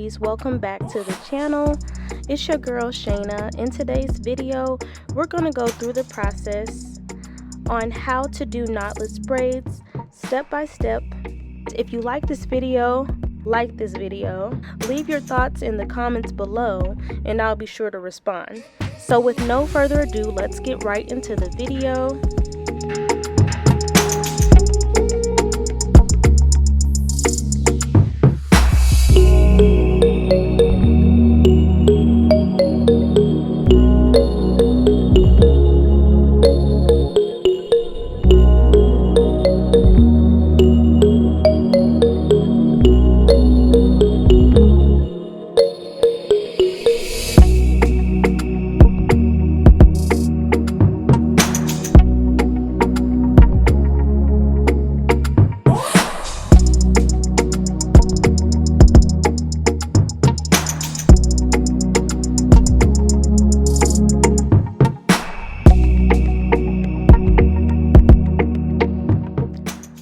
beauties, welcome back to the channel. It's your girl Shaina. In today's video we're going to go through the process on how to do knotless braids step by step. If you like this video, leave your thoughts in the comments below and I'll be sure to respond. So with no further ado, let's get right into the video.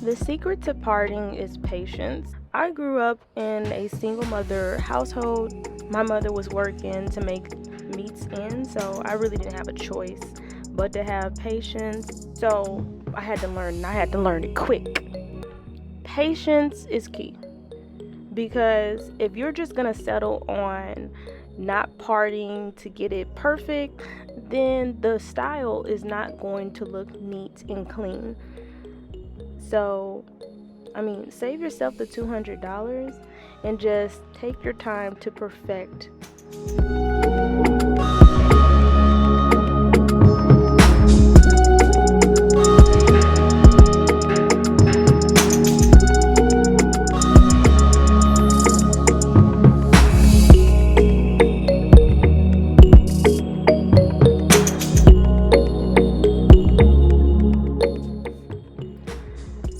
The secret to parting is patience. I grew up in a single mother household. My mother was working to make meets ends, so I really didn't have a choice but to have patience. So I had to learn, and I had to learn it quick. Patience is key, because if you're just gonna settle on not parting to get it perfect, then the style is not going to look neat and clean. So, save yourself the $200 and just take your time to perfect.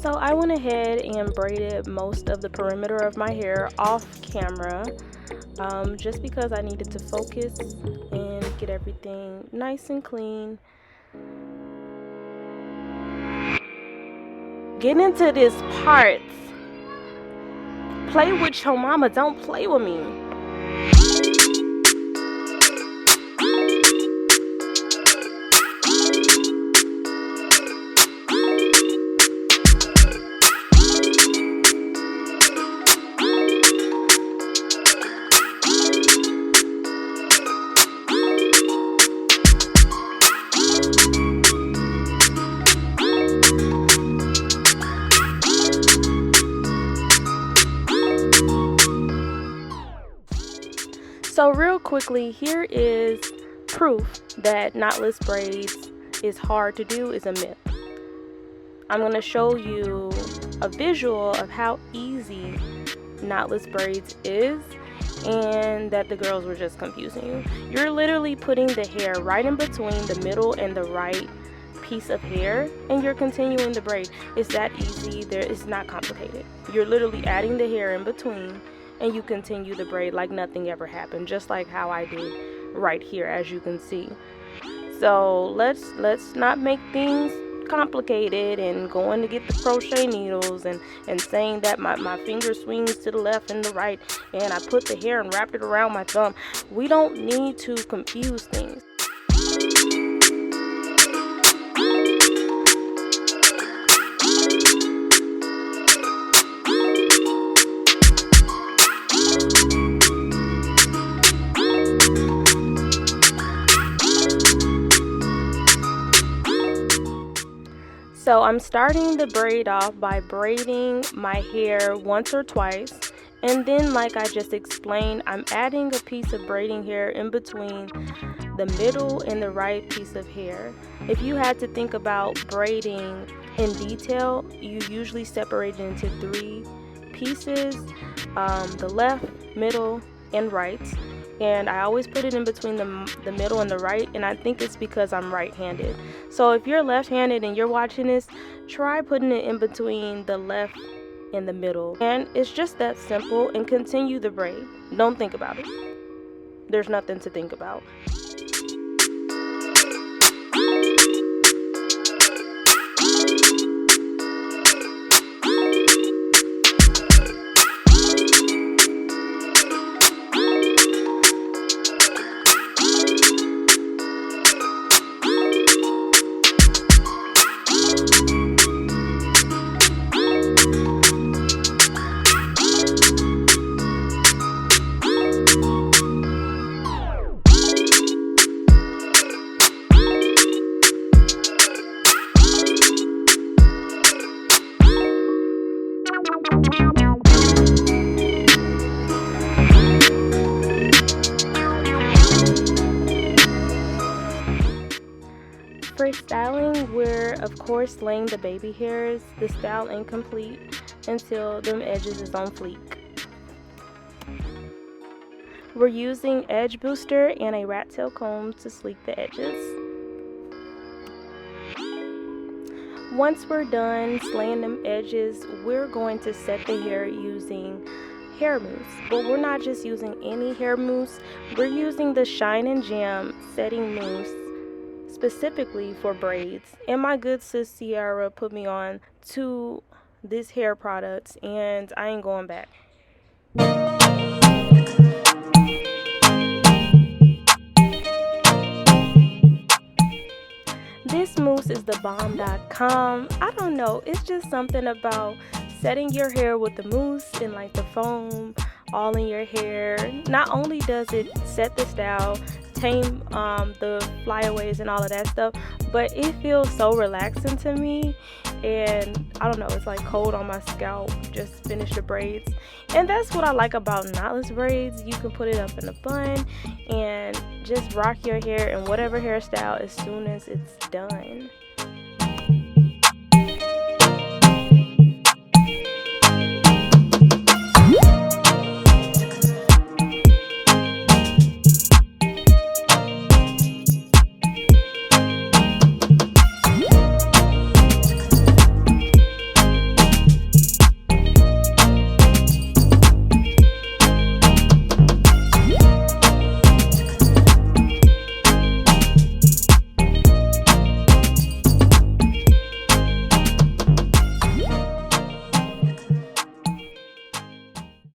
So I went ahead and braided most of the perimeter of my hair off camera, just because I needed to focus and get everything nice and clean. Get into this part. Play with your mama, don't play with me. So real quickly, here is proof that knotless braids is hard to do is a myth. I'm going to show you a visual of how easy knotless braids is, and that the girls were just confusing you. You're literally putting the hair right in between the middle and the right piece of hair, and you're continuing the braid. It's that easy. It's not complicated. You're literally adding the hair in between and you continue the braid like nothing ever happened, just like how I did right here, as you can see. So let's not make things complicated and going to get the crochet needles and saying that my finger swings to the left and the right and I put the hair and wrapped it around my thumb. We don't need to confuse things. So I'm starting the braid off by braiding my hair once or twice, and then, like I just explained, I'm adding a piece of braiding hair in between the middle and the right piece of hair. If you had to think about braiding in detail, you usually separate it into 3 pieces, the left, middle, and right. And I always put it in between the middle and the right, and I think it's because I'm right-handed. So if you're left-handed and you're watching this, try putting it in between the left and the middle. And it's just that simple, and continue the braid. Don't think about it. There's nothing to think about. For styling, we're of course laying the baby hairs, the style incomplete until them edges is on fleek. We're using edge booster and a rat tail comb to sleek the edges. Once we're done slaying them edges, we're going to set the hair using hair mousse. But we're not just using any hair mousse, we're using the Shine and Jam setting mousse specifically for braids. And my good sis Sierra put me on to this hair product and I ain't going back. This mousse is the bomb.com. I don't know, it's just something about setting your hair with the mousse and like the foam all in your hair. Not only does it set the style, tame the flyaways and all of that stuff, but it feels so relaxing to me. And I don't know, it's like cold on my scalp. Just finished the braids, and that's what I like about knotless braids. You can put it up in a bun and just rock your hair in whatever hairstyle as soon as it's done.